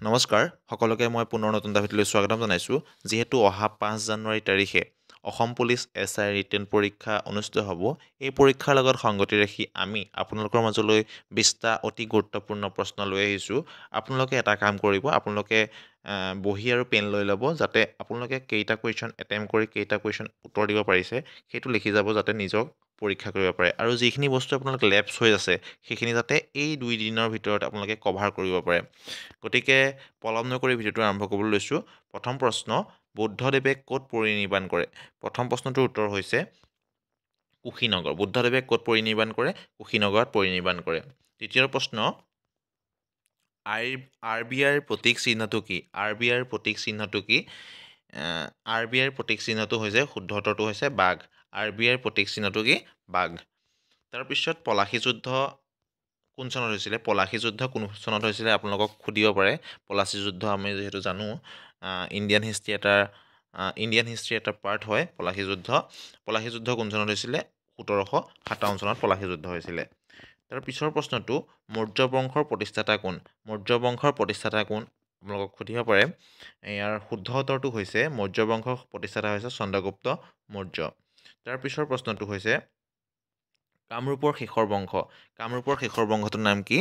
নমস্কাৰ সকলোকে মই পুনৰ নতুন এটা ভিডিঅ'লৈ স্বাগতম জনাইছোঁ যিহেতু অহা 5 জানুৱাৰী তাৰিখে অসম পুলিচ SI ৰিটেন পৰীক্ষা অনুষ্ঠিত হ'ব এই পৰীক্ষাৰ লগত সংগতি ৰাখি আমি আপোনালোকৰ মাজলৈ 20টা অতি গুৰুত্বপূৰ্ণ প্ৰশ্ন লৈ আহিছোঁ আপোনালোকে এটা কাম কৰিব আপোনালোকে বহি আৰু পেন লৈ ল'ব যাতে আপোনালোকে কেইটা কুৱেশ্যন এটেম্প কৰি কেইটা কুৱেশ্যন উত্তৰ দিব পাৰিছে সেইটো লিখি যাব যাতে নিজক পৰীক্ষা কৰিব পাৰে আৰু যিখিনি বস্তু আপোনালোকে লেপছ হৈ আছে সেইখিনি যাতে এই 2 দিনৰ ভিতৰত আপোনালোকে কভাৰ কৰিব পাৰে গতিকে পলম নকৰি ভিডিঅ'টো আৰম্ভ কৰিবলৈ লৈছোঁ প্ৰথম প্ৰশ্ন বুদ্ধদেৱে ক'ত পৰিনিৰ্বাণ কৰে প্ৰথম প্ৰশ্নটোৰ উত্তৰ হৈছে কুশীনগৰ বুদ্ধদেৱে ক'ত পৰিনিৰ্বাণ কৰে কুশীনগৰত পৰিনিৰ্বাণ কৰে দ্বিতীয় প্ৰশ্ন RBIৰ প্ৰতীক চিহ্নটো কি RBIৰ প্ৰতীক চিহ্নটো কি RBIৰ প্ৰতীক চিহ্নটো হৈছে শুদ্ধ উত্তৰটো হৈছে বাঘ RBIৰ প্ৰতীক চিহ্নটো কি বাঘ তাৰপিছত পলাশী যুদ্ধ কোন চনত হৈছিলে পলাশী যুদ্ধ কোন চনত হৈছিলে আপোনালোকক সুধিব পাৰে পলাশী যুদ্ধ আমি যেহেতু জানো ইণ্ডিয়ান হিষ্ট্ৰী এটা পাৰ্ট হয় পলাশী যুদ্ধ কোন চনত হৈছিলে 1757 চনত পলাশী যুদ্ধ হৈছিলে তাৰ পিছৰ প্ৰশ্নটো মৌৰ্য বংশৰ প্ৰতিষ্ঠাতা কোন আপোনালোকক সুধিব পাৰে ইয়াৰ শুদ্ধ উত্তৰটো হৈছে মৌৰ্য বংশৰ প্ৰতিষ্ঠাতা হৈছে চন্দ্ৰগুপ্ত মৌৰ্য তাৰ পিছৰ প্ৰশ্নটো হৈছে কামৰূপৰ শেষৰ বংশটোৰ নাম কি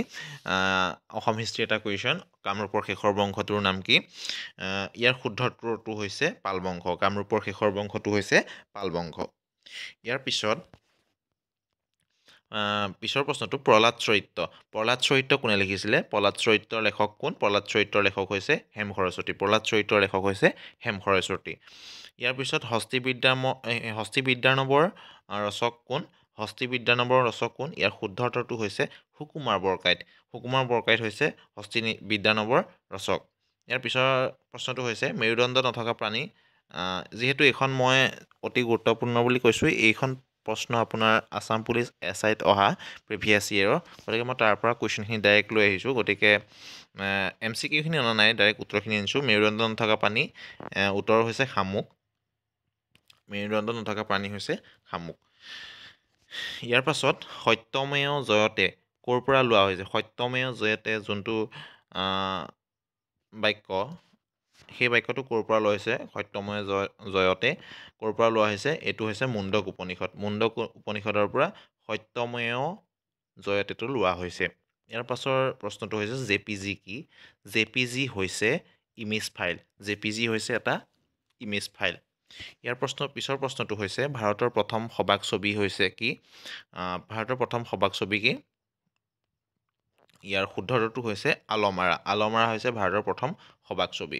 অসম হিষ্ট্ৰী এটা কুৱেশ্যন কামৰূপৰ শেষৰ বংশটোৰ নাম কি ইয়াৰ শুদ্ধ উত্তৰটো হৈছে পাল বংশ কামৰূপৰ শেষৰ বংশটো হৈছে পাল বংশ ইয়াৰ পিছৰ প্ৰশ্নটো প্ৰহ্লাদ চৰিত্ৰ কোনে লিখিছিলে প্ৰহ্লাদ চৰিত্ৰৰ লেখক কোন প্ৰহ্লাদ চৰিত্ৰৰ লেখক হৈছে হেম সৰস্বতী ইয়াৰ পিছত হস্তিবিদ্যানৱৰ ৰচক কোন ইয়াৰ শুদ্ধ উত্তৰটো হৈছে সুকুমাৰ বৰকাইত হৈছে হস্তিবিদ্যানৱৰ ৰচক ইয়াৰ পিছৰ প্ৰশ্নটো হৈছে মেৰুদণ্ড নথকা প্ৰাণী যিহেতু এইখন মই অতি গুৰুত্বপূৰ্ণ বুলি কৈছোঁ এইখন প্ৰশ্ন আপোনাৰ আছাম পুলিচ SIত অহা প্ৰিভিয়াছ ইয়েৰৰ গতিকে মই তাৰ পৰা কুৱেশ্যনখিনি ডাইৰেক্ট লৈ আহিছোঁ গতিকে MCQখিনি অনা নাই ডাইৰেক্ট উত্তৰখিনি আনিছোঁ মেৰুদণ্ড নথকা প্ৰাণী উত্তৰ হৈছে শামুক ইয়াৰ পাছত সত্যমেৱ জয়তে ক'ৰ পৰা লোৱা হৈছে সত্যমেৱ জয়তে যোনটো বাক্য সেই বাক্যটো ক'ৰ পৰা লোৱা হৈছে সত্যমেৱ জয়তে ক'ৰ পৰা লোৱা হৈছে এইটো হৈছে মুণ্ডক উপনিষদৰ পৰা সত্যমেৱ জয়তেটো লোৱা হৈছে ইয়াৰ পাছৰ প্ৰশ্নটো হৈছে JPG কি JPG হৈছে এটা ইমেজ ফাইল ইয়াৰ পিছৰ প্ৰশ্নটো হৈছে ভাৰতৰ প্ৰথম সবাক ছবি হৈছে কি ইয়াৰ শুদ্ধ উত্তৰটো হৈছে আলমাৰা হৈছে ভাৰতৰ প্ৰথম সবাক ছবি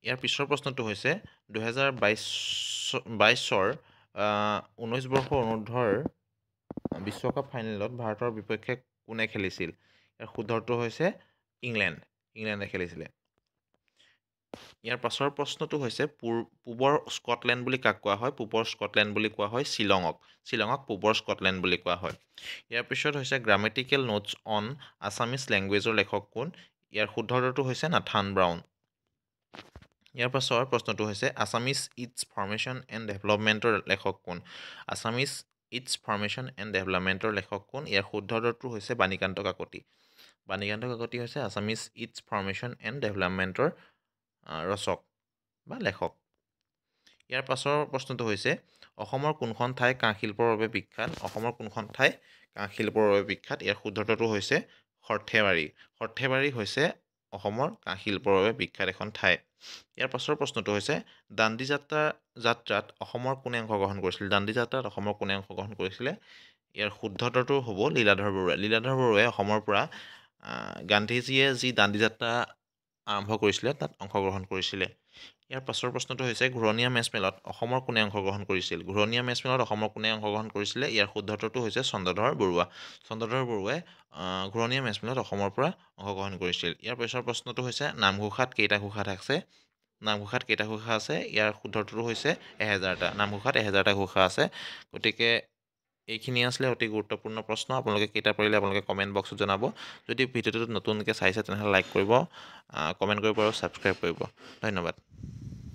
ইয়াৰ পিছৰ প্ৰশ্নটো হৈছে 2022 19 বৰ্ষৰ অনুৰ্ধৰ বিশ্বকাপ ফাইনেলত ভাৰতৰ বিপক্ষে কোনে খেলিছিল ইয়াৰ শুদ্ধ উত্তৰ হৈছে ইংলেণ্ডে খেলিছিলে ইয়াৰ পাছৰ প্ৰশ্নটো হৈছে পূবৰ স্কটলেণ্ড বুলি কাক কোৱা হয় পূবৰ স্কটলেণ্ড বুলি কোৱা হয় শ্বিলঙক পূবৰ স্কটলেণ্ড বুলি কোৱা হয় ইয়াৰ পিছত হৈছে গ্ৰামেটিকেল নোটছ অন আছামিজ লেংগুৱেজৰ লেখক কোন ইয়াৰ শুদ্ধ উত্তৰটো হৈছে নাথান ব্ৰাউন ইয়াৰ পাছৰ প্ৰশ্নটো হৈছে আছামিজ ইটছ ফৰ্মেশ্যন এণ্ড ডেভেলপমেণ্টৰ লেখক কোন ইয়াৰ শুদ্ধ উত্তৰটো হৈছে বাণীকান্ত কাকতি হৈছে আছামিজ ইটছ ফৰ্মেশ্যন এণ্ড ডেভেলপমেণ্টৰ ৰচক বা লেখক ইয়াৰ পাছৰ প্ৰশ্নটো হৈছে অসমৰ কোনখন ঠাই কাঁহ শিল্পৰ বাবে বিখ্যাত ইয়াৰ শুদ্ধ উত্তৰটো হৈছে সৰ্থেবাৰী হৈছে অসমৰ কাঁহ শিল্পৰ বাবে বিখ্যাত এখন ঠাই ইয়াৰ পাছৰ প্ৰশ্নটো হৈছে দাণ্ডি যাত্ৰাত অসমৰ কোনে অংশগ্ৰহণ কৰিছিলে ইয়াৰ শুদ্ধ উত্তৰটো হ'ব লীলাধৰ বৰুৱাই অসমৰ পৰা গান্ধীজীয়ে যি দাণ্ডি যাত্ৰা আৰম্ভ কৰিছিলে তাত অংশগ্ৰহণ কৰিছিলে ইয়াৰ পাছৰ প্ৰশ্নটো হৈছে ঘূৰণীয়া মেজমেলত অসমৰ কোনে অংশগ্ৰহণ কৰিছিলে ইয়াৰ শুদ্ধ উত্তৰটো হৈছে চন্দ্ৰধৰ বৰুৱাই ঘূৰণীয়া মেজমেলত অসমৰ পৰা অংশগ্ৰহণ কৰিছিল ইয়াৰ পিছৰ প্ৰশ্নটো হৈছে নামঘোষাত কেইটা ঘোষা আছে ইয়াৰ শুদ্ধ উত্তৰটো হৈছে 1000টা নামঘোষাত 1000টা ঘোষা আছে গতিকে এইখিনি আছিলে অতি গুৰুত্বপূৰ্ণ প্ৰশ্ন আপোনালোকে কেইটা পাৰিলে আপোনালোকে কমেণ্ট বক্সত জনাব যদি ভিডিঅ'টো নতুনকৈ চাইছে তেনেহ'লে লাইক কৰিব কমেণ্ট কৰিব আৰু ছাবস্ক্ৰাইব কৰিব ধন্যবাদ